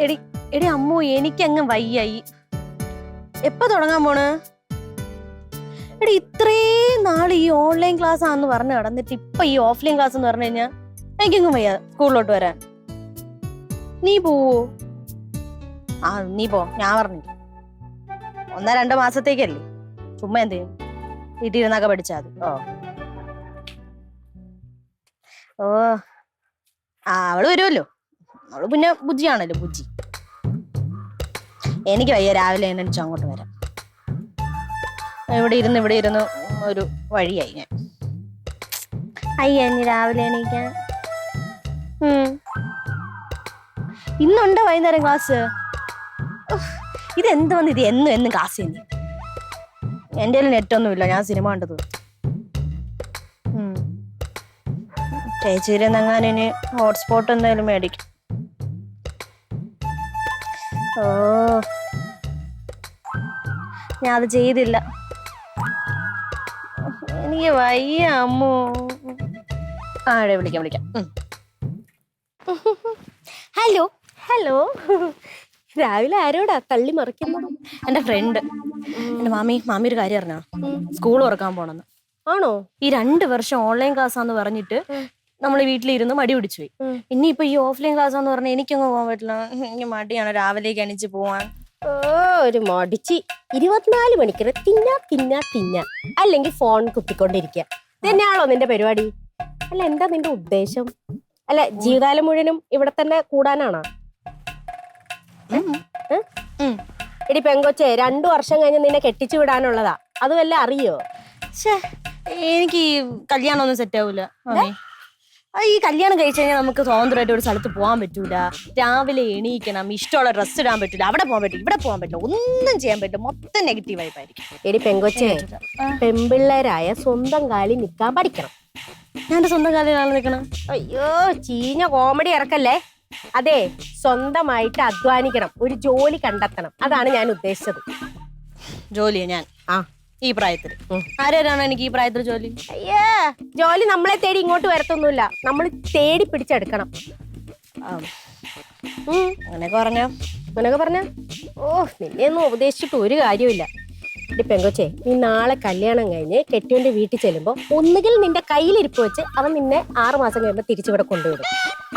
എടി എടി അമ്മു എനിക്കങ്ങ് വയ്യായി. എപ്പോ തുടങ്ങാൻ പോണ്? എടി ഇത്രയും നാൾ ഈ ഓൺലൈൻ ക്ലാസ് ആണെന്ന് പറഞ്ഞു നടന്നിട്ട് ഇപ്പൊ ഈ ഓഫ്ലൈൻ ക്ലാസ് എന്ന് പറഞ്ഞു കഴിഞ്ഞാൽ എനിക്കങ്ങ് വയ്യ സ്കൂളിലോട്ട് വരാൻ. നീ പോവോ? ആ നീ പോ, ഞാൻ പറഞ്ഞു 1-2 മാസത്തേക്കല്ലേ, ചുമ്മാ എന്ത് ചെയ്യും, വീട്ടിൽ ഇരുന്നൊക്കെ പഠിച്ചാൽ മതി. ഓ ആ അവള് വരുമല്ലോ, അവള് പിന്നെ ബുജ്ജിയാണല്ലോ ബുജ്ജി. എനിക്ക് വയ്യ രാവിലെ എണീച്ച് അങ്ങോട്ട് വരാം. ഇവിടെ ഇരുന്ന് ഒരു വഴിയായി ഞാൻ. അയ്യ ഇനി രാവിലെ എണീക്കാൻ. ഇന്നുണ്ടോ വൈകുന്നേരം ക്ലാസ്? ഇതെന്ത് വന്ന് ഇത് എന്നും ക്ലാസ് തന്നെ. എൻ്റെ കയ്യിൽ നെറ്റൊന്നുമില്ല, ഞാൻ സിനിമ കണ്ടത്. ചേച്ചിയിൽ നിന്നെങ്ങാനിനി ഹോട്ട്സ്പോട്ട് എന്തായാലും മേടിക്കും. ഓ ഞാൻ അത് ചെയ്തില്ല, എനിക്ക് വയ്യ അമ്മോ. വിളിക്കാം. ഹലോ ഹലോ, രാവിലെ ആരോടാ തള്ളി മറിക്കുന്നത്? എന്റെ ഫ്രണ്ട്. എന്റെ മാമി ഒരു കാര്യം അറിഞ്ഞോ? സ്കൂൾ തുറക്കാൻ പോണെന്ന്. ആണോ? ഈ 2 വർഷം ഓൺലൈൻ ക്ലാസ്സാന്ന് പറഞ്ഞിട്ട് നമ്മൾ വീട്ടിലിരുന്ന് മടി പിടിച്ചു പോയി. ഇനിയിപ്പൊ ഈ ഓഫ്ലൈൻ ക്ലാസ്സാന്ന് പറഞ്ഞാൽ എനിക്കങ്ങ് പോകാൻ പറ്റില്ല. എനിക്ക് മടിയാണ് രാവിലേക്ക് എണീച്ച് പോവാൻ. ഒരു മടിച്ച് 24 മണിക്കൂർ തിന്ന അല്ലെങ്കിൽ ഫോൺ കുത്തിക്കൊണ്ടിരിക്കുക തന്നെയാണോ നിന്റെ പരിപാടി? അല്ല എന്താ നിന്റെ ഉദ്ദേശം? അല്ല ജീവിതകാലം മുഴുവനും ഇവിടെ തന്നെ കൂടാനാണോ? എടി പെങ്കൊച്ചെ, 2 വർഷം കഴിഞ്ഞ് നിന്നെ കെട്ടിച്ചു വിടാനുള്ളതാ, അത് വല്ല അറിയോ? എനിക്ക് ഈ കല്യാണം ഒന്നും സെറ്റ് ആവൂല. ഈ കല്യാണം കഴിച്ചു കഴിഞ്ഞാൽ നമുക്ക് സ്വതന്ത്രമായിട്ട് ഒരു സ്ഥലത്ത് പോകാൻ പറ്റൂല. രാവിലെ എണീക്കണം, ഇഷ്ടമുള്ള ഡ്രസ്സ് ഇടാൻ പറ്റൂല, അവിടെ പോകാൻ പറ്റില്ല, ഇവിടെ പോകാൻ പറ്റില്ല, ഒന്നും ചെയ്യാൻ പറ്റില്ല. മൊത്തം നെഗറ്റീവ് ആയിപ്പായിരിക്കും. എടി പെങ്കൊച്ചെ, പെമ്പിള്ളേരായ സ്വന്തം കാലിൽ നിൽക്കാൻ പഠിക്കണം. ഞാൻ എന്റെ സ്വന്തം കാലിലാണ് നിൽക്കണം. അയ്യോ ചീഞ്ഞ കോമഡി ഇറക്കല്ലേ. അതെ, സ്വന്തമായിട്ട് അധ്വാനിക്കണം, ഒരു ജോലി കണ്ടെത്തണം, അതാണ് ഞാൻ ഉദ്ദേശിച്ചത്. ജോലിയോ? ഞാൻ ഈ പ്രായത്തിൽ ആരാണ് എനിക്ക് ഈ പ്രായത്തിൽ ജോലി? അയ്യേ, ജോലി നമ്മളെ തേടി ഇങ്ങോട്ട് വരത്തൊന്നുമില്ല, നമ്മൾ തേടി പിടിച്ചെടുക്കണം. അങ്ങനെയൊക്കെ പറഞ്ഞ ഓ നിന്നെ ഒന്നും ഉപദേശിച്ചിട്ട് ഒരു കാര്യമില്ല. പെങ്കൊച്ചെ, നീ നാളെ കല്യാണം കഴിഞ്ഞ് കെട്ടിയവന്റെ വീട്ടിൽ ചെല്ലുമ്പോ ഒന്നുകിൽ നിന്റെ കയ്യിലിരിപ്പ് വെച്ച് അവൻ നിന്നെ 6 മാസം കഴിയുമ്പോ തിരിച്ചിവിടെ കൊണ്ടുവിടും,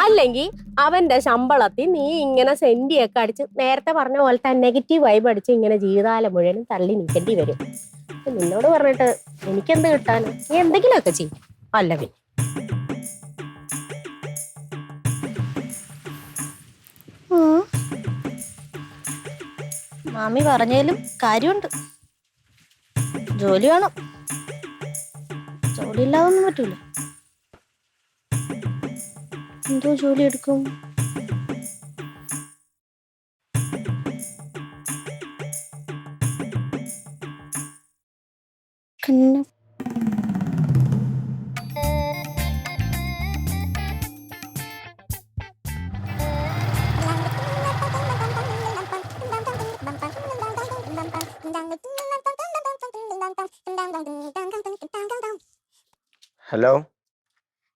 അല്ലെങ്കിൽ അവന്റെ ശമ്പളത്തിൽ നീ ഇങ്ങനെ സെന്റിയൊക്കെ അടിച്ച് നേരത്തെ പറഞ്ഞ പോലത്തെ നെഗറ്റീവ് വൈബ് അടിച്ച് ഇങ്ങനെ ജീവിതകാലം മുഴുവനും തള്ളി നിൽക്കേണ്ടി വരും. നിന്നോട് പറഞ്ഞിട്ട് എനിക്കെന്ത് കിട്ടാൻ? നീ എന്തെങ്കിലുമൊക്കെ ചെയ്യും. അല്ല പിന്നെ മാമി പറഞ്ഞാലും കാര്യമുണ്ട്. ജോലി വേണം, ജോലി ഇല്ലാതൊന്നും പറ്റൂല. എന്തോ ജോലി എടുക്കും? ഹലോ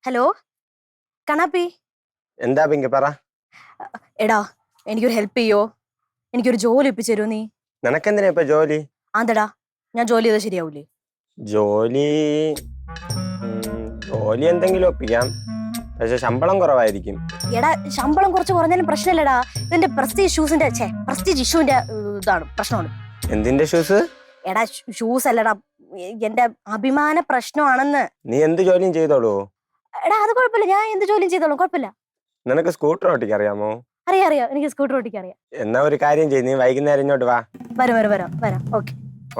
ഹലോ കണാപ്പി. എന്താ പിങ്കി പറ. എടാ എനിക്കൊരു ഹെൽപ്പ് ചെയ്യോ? എനിക്കൊരു ജോലി ഒപ്പിച്ചു തരുമോ നീ? നിനക്കെന്തിനാ ഇപ്പൊ ജോലി? ആന്തടാ, ഞാൻ ജോലി ചെയ്താൽ ശരിയാവൂലേ? ജോലി എന്തെങ്കിലും ഒപ്പിക്കാം, പക്ഷെ ശമ്പളം കുറവായിരിക്കും. എടാ ശമ്പളം കുറഞ്ഞാലും പ്രശ്നമില്ലടാ. ഇതിന്റെ പ്രസ്റ്റീജ് ഇഷ്യൂന്റെ ഇതാണ് പ്രശ്നമാണ്. എന്തിന്റെ ഷൂസ്? എടാ ഷൂസ് അല്ലടാ, എന്റെ അഭിമാന പ്രശ്നമാണെന്ന്. നീ എന്ത് ജോലിയും ചെയ്തോളൂ? എടാ അത് കുഴപ്പമില്ല, ഞാൻ എന്ത് ജോലിയും ചെയ്തോളൂ, കുഴപ്പമില്ല. നിനക്ക് സ്കൂട്ടർ ഓട്ടിക്കാൻ അറിയാമോ? അറിയാം, എനിക്ക് സ്കൂട്ടർ ഓട്ടിക്കാൻ അറിയാം. എന്നാ ഒരു കാര്യം ചെയ്യ്, നീ വൈകുന്നേരം ഇങ്ങോട്ട് വാ. വരാം.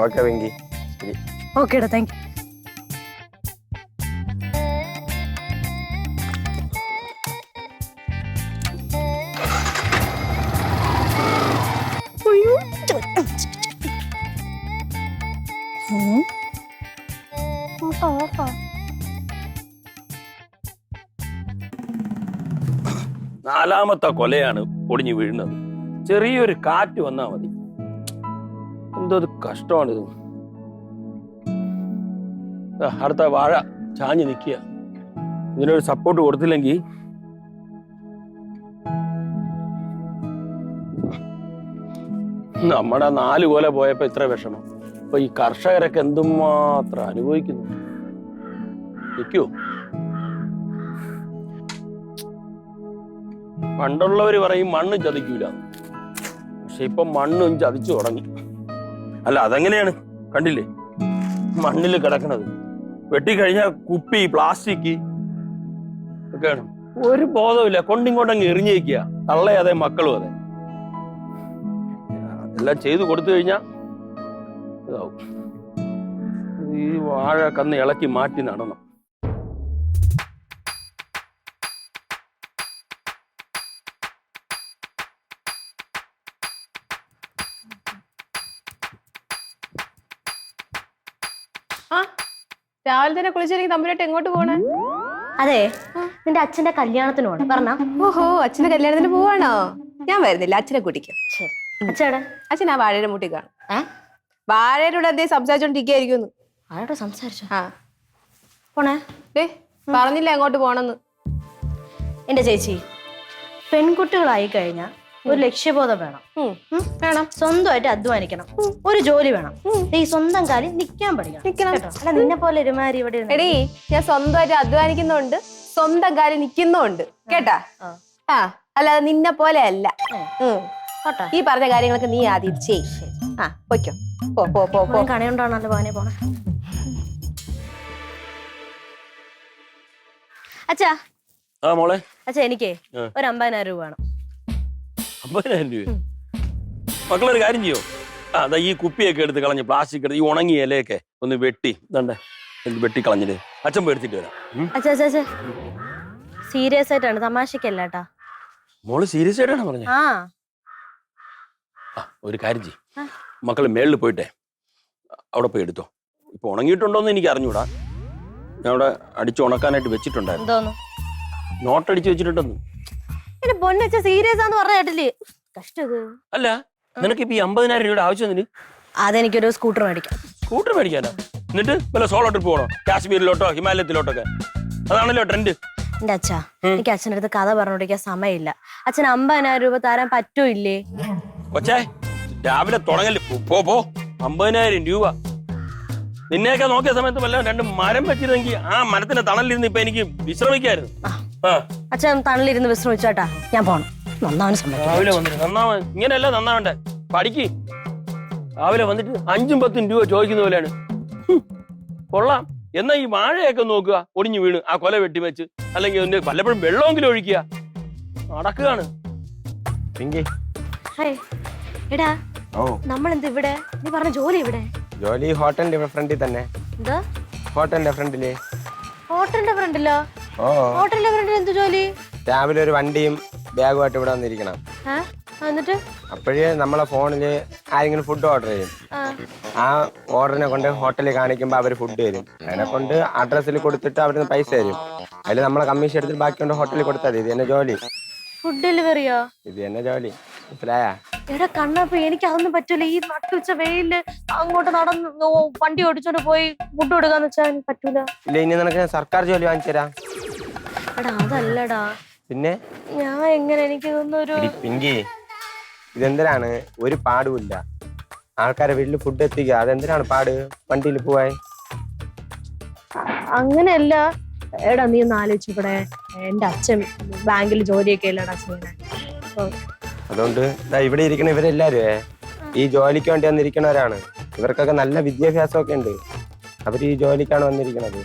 ഓക്കെ പിങ്കി, ശരി. ഓക്കേടാ, താങ്ക് യു. നാലാമത്തെ കൊലയാണ് പൊടിഞ്ഞു വീഴുന്നത്. ചെറിയൊരു കാറ്റ് വന്നാ മതി. എന്തോ കഷ്ടമാണിത്. അടുത്ത വാഴ ചാഞ്ഞു നിൽക്കുക. ഇതിനൊരു സപ്പോർട്ട് കൊടുത്തില്ലെങ്കിൽ നമ്മുടെ 4 കൊല പോയപ്പോ ഇത്ര വിഷമം. അപ്പൊ ഈ കർഷകരൊക്കെ എന്തുമാത്രം അനുഭവിക്കുന്നു. നിൽക്കൂ. പണ്ടുള്ളവര് പറയും മണ്ണ് ചതിക്കൂല, പക്ഷെ ഇപ്പൊ മണ്ണും ചതിച്ചു തുടങ്ങി. അല്ല അതെങ്ങനെയാണ് കണ്ടില്ലേ മണ്ണിൽ കിടക്കണത്? വെട്ടിക്കഴിഞ്ഞാൽ കുപ്പി പ്ലാസ്റ്റിക് ഒക്കെയാണ്. ഒരു ബോധമില്ല, കൊണ്ടിങ്ങോട്ടങ്ങ് എറിഞ്ഞേക്കുക. തള്ളയും അതെ മക്കളും അതെ. എല്ലാം ചെയ്തു കൊടുത്തു കഴിഞ്ഞാൽ ഇതാവും. ഈ വാഴ കന്ന് ഇളക്കി മാറ്റി നടണം. ആ രാവിലെ തന്നെ കുളിച്ചിറങ്ങി തമ്പുരായിട്ട് എങ്ങോട്ട് പോണേ? അതെ, നിന്റെ അച്ഛന്റെ കല്യാണത്തിന് പോണം പറഞ്ഞ. ഓഹോ, അച്ഛന്റെ കല്യാണത്തിന് പോവാണോ? ഞാൻ വരുന്നില്ല, അച്ഛനെ കൂട്ടിക്കും. ശരി. അച്ഛടെ അച്ഛൻ ആ വാഴയുടെ മുട്ടി കാണും. വാഴയുടെ കൂടെ എന്തേ സംസാരിച്ചോണ്ടിരിക്കുന്നു. ആരോട് സംസാരിച്ചോ? ആ പോണേ. പറഞ്ഞില്ല എങ്ങോട്ട് പോണെന്ന്. എന്റെ ചേച്ചി, പെൺകുട്ടികളായി കഴിഞ്ഞാൽ ഒരു ലക്ഷ്യബോധം വേണം. വേണം. സ്വന്തമായിട്ട് അധ്വാനിക്കണം, ഒരു ജോലി വേണം. ഈ സ്വന്തം കാലിൽ നിൽക്കാൻ പഠിക്കണം കേട്ടോ. അല്ല നിന്നെ പോലെ ഒരുമാതിരി ഇവിടെ എടീ, ഞാൻ സ്വന്തമായിട്ട് അധ്വാനിക്കുന്നുണ്ട്, സ്വന്തം കാര്യം നിക്കുന്നുണ്ട് കേട്ടാ. ആ അല്ലാതെ നിന്നെ പോലെ അല്ല. ഈ പറഞ്ഞ കാര്യങ്ങളൊക്കെ നീ ആദ്യം ചെയ്. ആ പൊയ്ക്കോ, പോ പോ പോ പോ. കണയുണ്ടാണല്ലോ പോനെ പോണേ. അച്ഛാ മോളെ, അച്ഛാ എനിക്കേ ഒരു 50,000 രൂപ വേണം. 50,000 രൂപ? മക്കളൊരു കാര്യം ചെയ്യോ? അതാ ഈ കുപ്പിയൊക്കെ എടുത്ത് കളഞ്ഞ്, പ്ലാസ്റ്റിക് എടുത്ത് ഈ ഉണങ്ങിയ ഇലയൊക്കെ ഒന്ന് വെട്ടി ഇതണ്ടേ വെട്ടി കളഞ്ഞിട്ട് അച്ഛൻ പേടിച്ചിട്ട് വരാം. അച്ഛാ അച്ഛാ അച്ഛാ സീരിയസ് ആയിട്ടാണ്, തമാശക്കല്ല കേട്ടാ. മോള് സീരിയസ് ആയിട്ടാണ് പറഞ്ഞത്? ഒരു കാര്യം ചെയ്യും, മക്കള് മേളിൽ പോയിട്ടെ അവിടെ പോയി എടുത്തോ. ഇപ്പൊ ഉണങ്ങിയിട്ടുണ്ടോന്ന് എനിക്ക് അറിഞ്ഞൂടാ. ഞാൻ അവിടെ അടിച്ച് ഉണക്കാനായിട്ട് വെച്ചിട്ടുണ്ടായിരുന്നു. നോട്ടടിച്ച് വെച്ചിട്ടുണ്ടെന്ന്. പൊന്നച്ച സീരിയസ് ആന്ന് പറഞ്ഞ കേട്ടില്ലേ? കഷ്ടത്. അല്ല നിനക്ക് ഇപ്പൊ ഈ 50,000 രൂപയുടെ ആവശ്യം എന്തിന്? അതെനിക്കൊരു സ്കൂട്ടർ മേടിക്കാം. സ്കൂട്ടർ മേടിക്കാനാ? എന്നിട്ട് വല്ല സോളോ ട്രിപ്പ് പോകണോ? കാശ്മീരിലോട്ടോ ഹിമാലയത്തിലോട്ടൊക്കെ? അതാണല്ലോ ട്രെൻഡ്. എന്റെ അച്ഛാ, എനിക്ക് അച്ഛൻ്റെ അടുത്ത് കഥ പറഞ്ഞോണ്ടിരിക്കാൻ സമയമില്ല. അച്ഛൻ 50,000 രൂപ തരാൻ പറ്റൂല്ലേ? കൊച്ചേ രാവിലെ തുടങ്ങല്. പോ 50,000 രൂപ. നിന്നെയൊക്കെ നോക്കിയ സമയത്ത് വല്ല 2 മരം വെച്ചിരുന്നെങ്കിൽ ആ മരത്തിന്റെ തണലിരുന്ന് ഇപ്പൊ എനിക്ക് വിശ്രമിക്കായിരുന്നു. അച്ഛൻ തണലിരുന്ന് വിശ്രമിച്ചോട്ടാ, ഞാൻ പോണം. നന്നാവാൻ സമയം. രാവിലെ വന്നിട്ട് നന്നാവാൻ ഇങ്ങനെയല്ല നന്നാവണ്ടേ? പഠിക്ക്. രാവിലെ വന്നിട്ട് 5ഉം 10ഉം രൂപ ചോദിക്കുന്ന പോലെയാണ്. കൊള്ളാം. എന്നാ ഈ വാഴയൊക്കെ നോക്കുക, ഒടിഞ്ഞു വീണ് ആ കൊല വെട്ടി വെച്ച്, അല്ലെങ്കിൽ അതിന്റെ വല്ലപ്പോഴും വെള്ളമെങ്കിലും ഒഴിക്കുക. നടക്കുകയാണ്. എടാ നമ്മളെന്ത് ഇവിടെ? നീ പറഞ്ഞ ജോലി ഇവിടെ? ജോലി ഹോട്ടലിന്റെ ഫ്രണ്ടിൽ തന്നെ. എന്താ ഹോട്ടലിന്റെ ഫ്രണ്ടില്? ഹോട്ടലിന്റെ ഫ്രണ്ടിലോ? ഹോട്ടലിന്റെ ഫ്രണ്ടിൽ എന്ത് ജോലി? രാവിലെ ഒരു വണ്ടിയും ബാഗുമായിട്ട് ഇവിടെ വന്നിരിക്കണം. എന്നിട്ട് അപ്പോഴേ നമ്മളെ ഫോണില് ആരെങ്കിലും ഫുഡ് ഓർഡർ ചെയ്യും. ആ ഓർഡറിനെ കൊണ്ട് ഹോട്ടലിൽ കാണിക്കുമ്പോൾ അവർ ഫുഡ് തരും. അതിനെ കൊണ്ട് അഡ്രസ്സിൽ കൊടുത്തിട്ട് അവിടുന്ന് പൈസ തരും. അതിൽ നമ്മളെ കമ്മീഷൻ എടുത്തിട്ട് ബാക്കി കൊണ്ട് ഹോട്ടലിൽ കൊടുത്താൽ മതി. ഇത് തന്നെ ജോലി. ഫുഡ് ഡെലിവറിയോ? ഇത് തന്നെ ജോലി. മനസ്സിലായാ? എടാ കണ്ണപ്പ, എനിക്ക് അതൊന്നും പറ്റൂല. ഈ നട്ടുച്ച വെയില് അങ്ങോട്ട് നടന്ന് വണ്ടി ഓടിച്ചോണ്ട് പോയി ഫുഡ് കൊടുക്കാന്ന് വെച്ചാൽ പറ്റൂല. ഇല്ല, ഇനി നിനക്ക് സർക്കാർ ജോലി വാങ്ങിച്ചു തരാം. എടാ അതല്ലടാ. പിന്നെ ഞാൻ എങ്ങനെ? എനിക്ക് ഇതൊന്നൊരു പിങ്കി, ഇതെന്തിനാണ്? ഒരു പാടുമില്ല. ആൾക്കാരെ വീട്ടിൽ ഫുഡ് എത്തിക്കുക, അതെന്തിനാണ് പാട്? വണ്ടിയിൽ പോവാൻ അങ്ങനെയല്ല. എടാ നീ ഒന്ന് ആലോചിച്ചൂടെ, എന്റെ അച്ഛൻ ബാങ്കിൽ ജോലിയൊക്കെ അല്ലടാ ചെയ്യണേ. അതുകൊണ്ട് ഇവിടെ ഇരിക്കണ ഇവരെല്ലാരും ഈ ജോലിക്ക് വേണ്ടി വന്നിരിക്കണവരാണ്. ഇവർക്കൊക്കെ നല്ല വിദ്യാഭ്യാസമൊക്കെ ഉണ്ട്. അവർ ഈ ജോലിക്കാണ് വന്നിരിക്കണത്.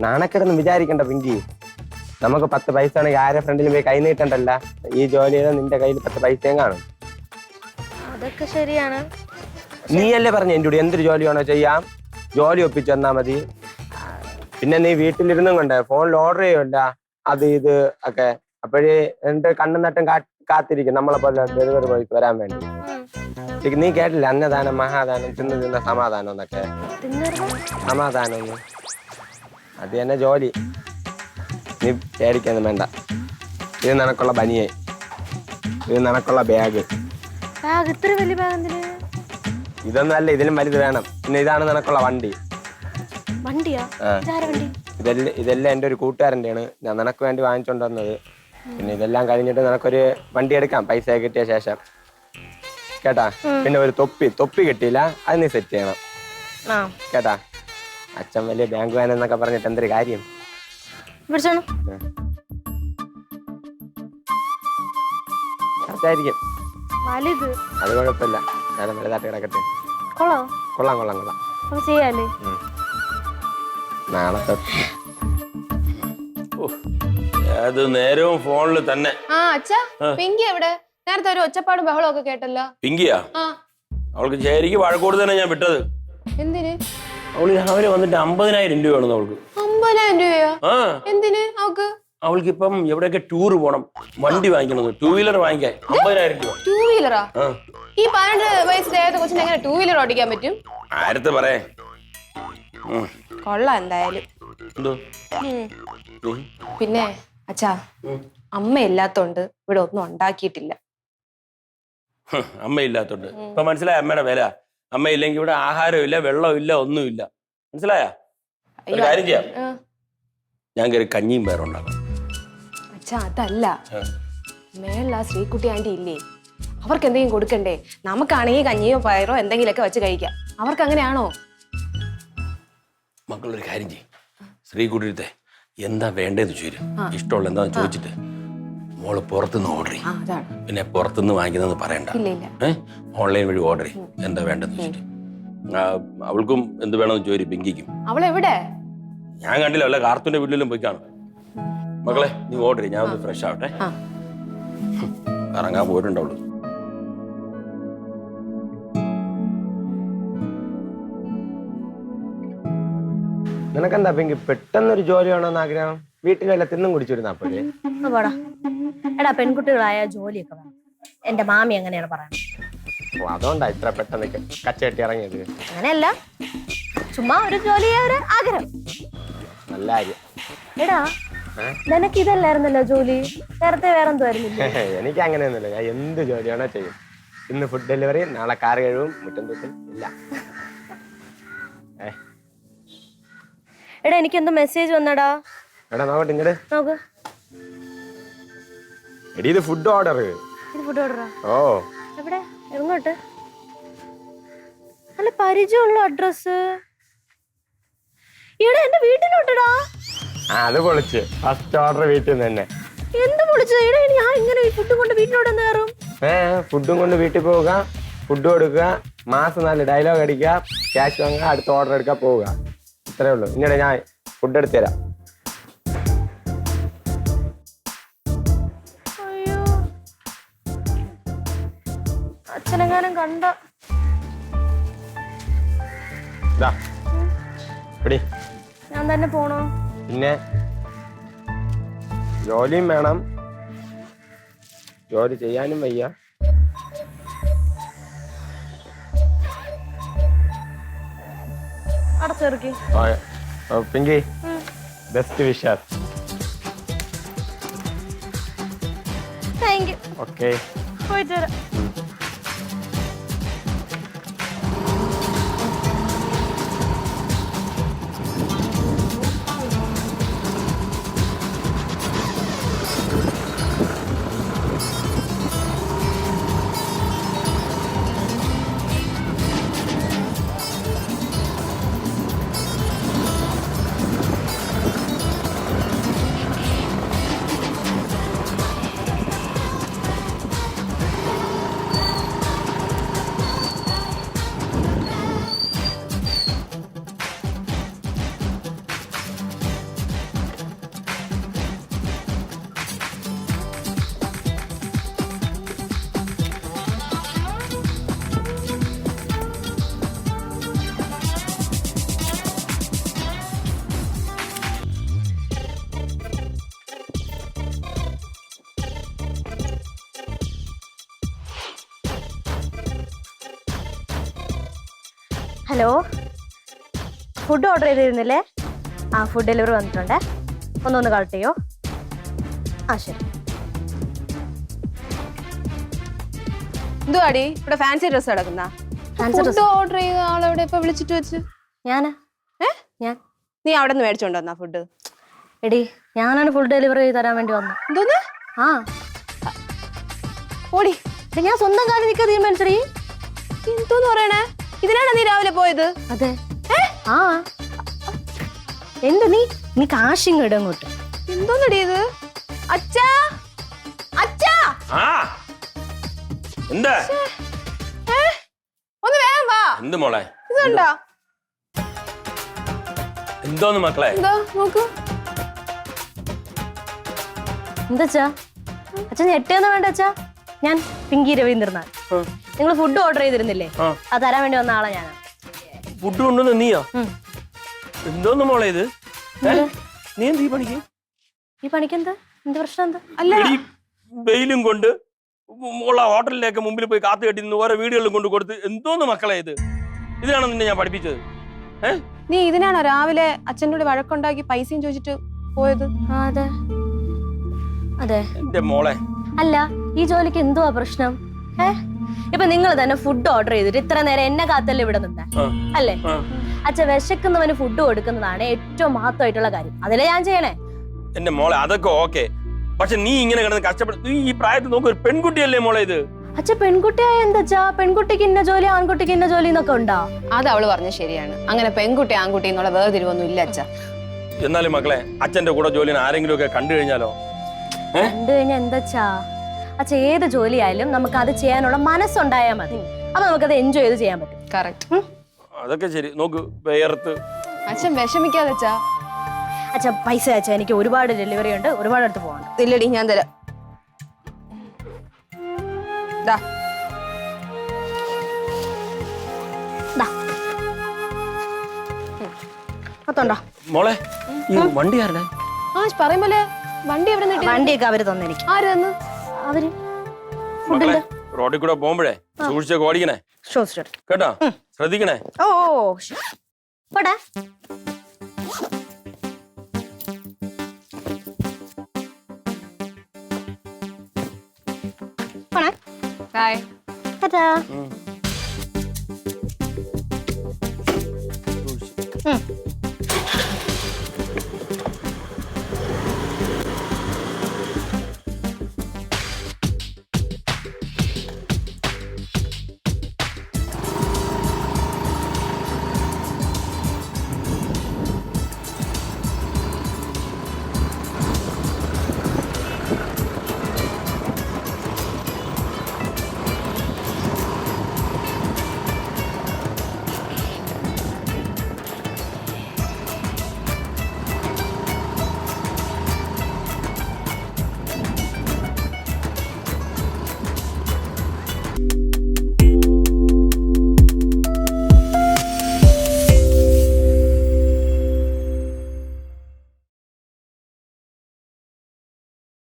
നാണക്കേടൊന്നും വിചാരിക്കണ്ട പിങ്കി. നമുക്ക് 10 പൈസ ആണെങ്കിൽ ആരെ ഫ്രണ്ടിലും പോയി കൈ നീട്ടണ്ടല്ല. ഈ ജോലി ചെയ്താൽ നിന്റെ കയ്യിൽ 10 പൈസയും കാണും. അതൊക്കെ ശരിയാണ്. നീയല്ലേ പറഞ്ഞ എൻ്റെ കൂടെ എന്തൊരു ജോലി വേണോ ചെയ്യാം, ജോലി ഒപ്പിച്ചു തന്നാ മതി. പിന്നെ നീ വീട്ടിലിരുന്നും കൊണ്ട് ഫോണിൽ ഓർഡർ ചെയ്യുമല്ല അത് ഇത് ഒക്കെ. അപ്പോഴേ എന്റെ കണ്ണും നട്ടും കാത്തിരിക്കും നമ്മളെ പോലെ ഡെലിവറി ബോയ്ക്ക് വരാൻ വേണ്ടി. നീ കേട്ടില്ല അന്നദാനം മഹാദാനം തിന്ന സമാധാനം എന്നൊക്കെ? സമാധാനം അത് തന്നെ ജോലി. നീ പേടിക്കൊന്നും വേണ്ട. ഇത് നിനക്കുള്ള ബനിയെ, ഇത് നിനക്കുള്ള ബാഗ്. ഇത്ര വലിയ ബാഗ്? ഇതൊന്നും അല്ല, ഇതിലും വലുത് വേണം. പിന്നെ ഇതാണ് നിനക്കുള്ള വണ്ടി. വണ്ടിയാ? ഇതെല്ലാം എൻ്റെ ഒരു കൂട്ടുകാരൻ്റെയാണ്. ഞാൻ നിനക്ക് വേണ്ടി വാങ്ങിച്ചോണ്ട് വന്നത്. പിന്നെ ഇതെല്ലാം കഴിഞ്ഞിട്ട് നിനക്കൊരു വണ്ടി എടുക്കാം പൈസ കിട്ടിയ ശേഷം. കേട്ടാ. പിന്നെ ഒരു തൊപ്പി കിട്ടിയില്ല, അത് നീ സെറ്റ് ചെയ്യണം ആ കേട്ടാ. അച്ഛൻ വലിയ ബാങ്ക് വാൻ എന്നൊക്കെ പറഞ്ഞിട്ട് എന്തൊരു കാര്യം. പിടിച്ചോണം. അച്ഛായിരിക്കും, വലുത് അത് കുഴപ്പമില്ല. ഞാൻ വലുതായിട്ട് കിടക്കട്ടെ. കൊള്ളോ? കൊള്ളാം. അപ്പൊ ചെയ്യാല്ലേ? നാളെ തൊട്ട് അത് നേരവും ഫോണിൽ തന്നെ. ആ അച്ഛാ, പിങ്കി എവിടെ? നേരത്തെ ഒരു ഒച്ചപ്പാടും ബഹളവും ഒക്കെ കേട്ടല്ലോ. പിങ്കിയാ? ആ അവൾക്ക് ശരിക്ക് വഴക്കോട് തന്നെ ഞാൻ വിട്ടത്. എന്തിന്? അവള് രാവിലെ വന്നിട്ട് 50,000 രൂപ വേണം അവൾക്ക്. 50,000 രൂപയോ? ആ, എന്തിന് അവക്ക്? അവൾക്ക് ഇപ്പം എവിടെയൊക്കെ ടൂർ പോണം, വണ്ടി വാങ്ങിക്കണം, 2 വീലർ വാങ്ങിക്കാൻ 50,000 രൂപ. 2 വീലറാ? ആ, ഈ 12 വയസ്സിലേത്തെ കൊച്ചിന് എങ്ങനെ 2 വീലർ ഓടിക്കാൻ പറ്റും? ആരത്തെ പറയേ. കൊള്ളാം എന്തായാലും. എന്തോ പിന്നെ അച്ഛാ, അമ്മ ഇല്ലാത്തോണ്ട് ഇവിടെ ഒന്നും ഉണ്ടാക്കിയിട്ടില്ല. അമ്മയില്ലാത്തോണ്ട് ഇപ്പൊ മനസ്സിലായ അമ്മയുടെ വില. അമ്മയില്ലെങ്കിൽ ഇവിടെ ആഹാരമില്ല, വെള്ളമില്ല, ഒന്നുമില്ല. മനസ്സിലായ? ഒരു കാര്യം ചെയ്യാം, ഞാൻ കയറി കഞ്ഞിയും പയറുണ്ടാക്കാം. അച്ഛാ അതല്ല, മേളിൽ ആ ശ്രീകുട്ടി ആന്റി ഇല്ലേ, അവർക്ക് എന്തെങ്കിലും കൊടുക്കണ്ടേ? നമുക്കാണെങ്കിൽ കഞ്ഞിയോ പയറോ എന്തെങ്കിലുമൊക്കെ വെച്ച് കഴിക്കാം. അവർക്ക് അങ്ങനെയാണോ? മക്കളൊരു കാര്യം ചെയ്യും, ശ്രീകുട്ടിയുടെ എന്താ വേണ്ടതെന്ന് ചോദിച്ചു, ഇഷ്ടമുള്ള എന്താന്ന് ചോദിച്ചിട്ട് മോള് പുറത്തുനിന്ന് ഓർഡർ ചെയ്യും. പിന്നെ പുറത്തുനിന്ന് വാങ്ങിക്കുന്നതെന്ന് പറയണ്ട, ഓൺലൈൻ വഴി ഓർഡർ ചെയ്യും. എന്താ വേണ്ടെന്ന് ചോദിച്ചിട്ട് അവൾക്കും എന്ത് വേണമെന്ന് ചോദിക്കും. പിങ്കിക്കും. അവളെവിടെ? ഞാൻ കണ്ടില്ല, വല്ല കാർത്തൂന്റെ വീട്ടിലും പോയി കാണും. മക്കളെ നീ ഓർഡർ ചെയ്യും, ഞാൻ ഒന്ന് ഫ്രഷ് ആവട്ടെ. കറങ്ങാൻ പോയിട്ടുണ്ടാവുള്ളൂ. നിനക്കെന്താ പിങ്കി പെട്ടെന്നൊരു ജോലി വേണമെന്ന് ആഗ്രഹം? വീട്ടിൽ വല്ല തിന്നും കുടിച്ചിരുന്ന അപ്പോഴേ. പോടാ. എടാ, പെൺകുട്ടികളായ ജോലിയൊക്കെ വേണം. എന്റെ മാമി അങ്ങനെയാണ് പറയുന്നത്. ഓ, അതുകൊണ്ടാ ഇത്ര പെട്ടെന്ന് കച്ചകെട്ടി ഇറങ്ങിയത്? അങ്ങനെയല്ല, ചുമ്മാ ഒരു ജോലി ചെയ്യാൻ ഒരു ആഗ്രഹം. നല്ല കാര്യം. എടാ, നിനക്ക് ഇതല്ലായിരുന്നല്ലോ ജോലി, നേരത്തെ വേറെന്തുവായിരുന്നില്ല? എനിക്ക് അങ്ങനെയൊന്നുമില്ല, ഞാൻ എന്ത് ജോലിയാണോ ചെയ്യും. ഇന്ന് ഫുഡ് ഡെലിവറി, നാളെ കാർ കഴിവും, മുറ്റം തൂക്കും, ഇല്ല. എടാ, എനിക്ക് എന്തോ മെസ്സേജ് വന്നടാ. എടാ നോക്കട്ടെ, ഇങ്ങട് നോക്ക്. എടി ഇത് ഫുഡ് ഓർഡർ. ഇത് ഫുഡ് ഓർഡറാ? ഓ, എവിടെ? എങ്ങോട്ട്? നല്ല പരിചയമുള്ള അഡ്രസ്. ഇവിടെ എന്റെ വീട്ടിലോട്ടടാ. അത് പൊളിച്ച്. ഫസ്റ്റ് ഓർഡർ വീട്ടിൽ നിന്ന് തന്നെ. എന്ത് പൊളിച്ചത്? ഇവിടെ ഞാൻ ഇങ്ങനെ ഫുഡ് കൊണ്ട് വീട്ടിലോട്ട് കയറും? ഫുഡും കൊണ്ട് വീട്ടിൽ പോവുക, ഫുഡ് കൊടുക്കുക, മാസം 4 ഡയലോഗ് അടിക്കുക, ക്യാഷ് വാങ്ങുക, അടുത്ത ഓർഡർ എടുക്കുക, പോവുക. ഇത്രേ ഉള്ളൂ. ഇങ്ങനെ ഞാൻ ഫുഡ് എടുത്തു തരാം. അയ്യോ, അച്ഛനെങ്ങാനും കണ്ട. ഞാൻ തന്നെ പോണോ? പിന്നെ ജോലിയും വേണം, ജോലി ചെയ്യാനും വയ്യ. അടച്ചിറക്കി. Pinky, best wishes. Thank you. Okay, പോയിട്ട് വരാം. ഹലോ, ഫുഡ് ഓർഡർ ചെയ്തിരുന്നില്ലേ? ആ, ഫുഡ് ഡെലിവറി വന്നിട്ടുണ്ട്. ഒന്ന് കളക്ട് ചെയ്യോ? ആ ശരി. എന്തുവാടി ഇവിടെ ഫാൻസി ഡ്രസ് കിടക്കുന്ന? ഫുഡ് ഓർഡർ ചെയ്ത ആളെവിടെ ഇപ്പൊ വിളിച്ചിട്ട് വെച്ച്? ഞാനാ. ഞാൻ. നീ അവിടെ നിന്ന് മേടിച്ചോണ്ട് വന്നാ ഫുഡ്? എടി, ഞാനാണ് ഫുഡ് ഡെലിവറി ചെയ്ത് തരാൻ വേണ്ടി വന്നത്. എന്തോന്ന്? ആ, ഓടി. ഞാൻ സ്വന്തം കാര്യം നിൽക്കാൻ തീരുമാനിച്ചടി. എന്തോന്ന് പറയണേ? ഇതിനാണോ നീ രാവിലെ പോയത്? അതെ. ആ എന്ത് നീ കാശിങ് ഇടും അങ്ങോട്ട്. എന്തോന്നടി ഇത്? അച്ഛാ, അച്ഛാ, ആ എന്താ ഒന്ന് വേഗം വാ. എന്ത് മോളെ? ഇത് കണ്ടോ? എന്തോന്ന് മക്കളെ? എന്തോ നോക്കൂ. എന്താച്ചാ അച്ഛൻ ഞെട്ടിയൊന്നും വേണ്ട അച്ഛാ. ഞാൻ പിങ്കി രവീന്ദ്രനാഥ്. നിങ്ങൾ ഫുഡ് ഓർഡർ ചെയ്തിരുന്നില്ലേ? ആ. അത് തരാൻ വേണ്ടി വന്ന ആളാ ഞാനാ. ഫുഡ് കൊണ്ടുവന്ന് നീയോ? ഉം. എന്തോന്ന് മോളെ ഇത്? നീ എന്ത് ഈ പണിക്ക്? ഈ പണിക്കെന്താ? എന്ത് പ്രശ്നം എന്താ? എടീ, വെയിലും കൊണ്ട് ഉള്ള ഹോട്ടലിലേക്ക് മുമ്പിൽ പോയി കാത്തു കെട്ടി നിന്ന് ഓരോ വീടുകളിലും കൊണ്ട് കൊടുത്ത് എന്തോന്ന് മക്കളെ ഇത്? ഇതിനാണോ നിന്നെ ഞാൻ പഠിപ്പിച്ചത്? നീ ഇതിനാണോ രാവിലെ അച്ഛൻ്റെ കൂടെ വഴക്കുണ്ടാക്കി പൈസയും ചോദിച്ചിട്ട് പോയത്? ആ, അതെ അതെ. എന്റെ മോളെ, അല്ല, ഈ ജോലിക്ക് എന്തുവാ പ്രശ്നം? ഇപ്പൊ നിങ്ങൾ തന്നെ ഫുഡ് ഓർഡർ ചെയ്തിട്ട് ഇത്ര നേരം എന്നെ കാത്തല്ലേ ഇവിടെ നിന്നേ, അല്ലേ? അച്ഛൻ വിശക്കുന്നവന് ഫുഡ് കൊടുക്കുന്നതാണ് ഏറ്റവും മഹത്വമായിട്ടുള്ള കാര്യം. അതിലെ ഞാൻ ചെയ്യണേ. എന്റെ മോളെ അതൊക്കെ ഓക്കെ, പക്ഷെ നീ ഇങ്ങനെ കിടന്ന് കഷ്ടപ്പെടും. നീ ഈ പ്രായത്തിൽ നോക്ക്, ഒരു പെൺകുട്ടിയല്ലേ മോളെ ഇത്? അച്ഛ പെൺകുട്ടിയായ എന്താ? പെൺകുട്ടിക്ക് ഇന്ന ജോലി, ആൺകുട്ടിക്ക് ഇന്ന ജോലി എന്നൊക്കെ ഉണ്ടോ? അത് അവള് പറഞ്ഞ ശരിയാണ്. അങ്ങനെ പെൺകുട്ടി ആൺകുട്ടി എന്നുള്ള വേർതിരിവൊന്നും ഇല്ല അച്ഛാ. എന്നാലും മക്കളെ, അച്ഛന്റെ കൂടെ ജോലിന് ആരെങ്കിലും ഒക്കെ കണ്ടു കഴിഞ്ഞാലോ? കണ്ടു കഴിഞ്ഞാൽ എന്താച്ചാ? അച്ഛ ഏത് ജോലിയായാലും നമുക്ക് അത് ചെയ്യാനുള്ള മനസ്സുണ്ടായാൽ മതി. അപ്പൊ നമുക്കത് എൻജോയ് ചെയ്ത് ചെയ്യാൻ പറ്റും. കറക്റ്റ്. അതൊക്കെ ശരി. നോക്ക്, വേർത്ത്. അച്ഛൻ വിഷമിക്കാതെ അച്ഛാ. അച്ഛ പൈസ അച്ഛാ, എനിക്ക് ഒരുപാട് ഡെലിവറി ഉണ്ട്, ഒരുപാട് അടുത്ത് പോകണം. ഇല്ലടി, ഞാൻ തരാം. ദാ. പത്തോണ്ടോ മോളെ, ഈ വണ്ടി ആരുടെ? ആ പറയും പോലെ വണ്ടി എവിടെ നിന്നിട്ട്? വണ്ടിയൊക്കെ അവര് തന്നെനിക്ക്. ആര് തന്നു? അവര് മക്കളെ, റോഡിൽ കൂടെ പോകുമ്പോഴേ സൂക്ഷിച്ചൊക്കെ ഓടിക്കണേ കേട്ടോ, ശ്രദ്ധിക്കണേ. ഓ പോടാ. ഹായ്. ടാറ്റാ. സൂക്ഷിച്ച്.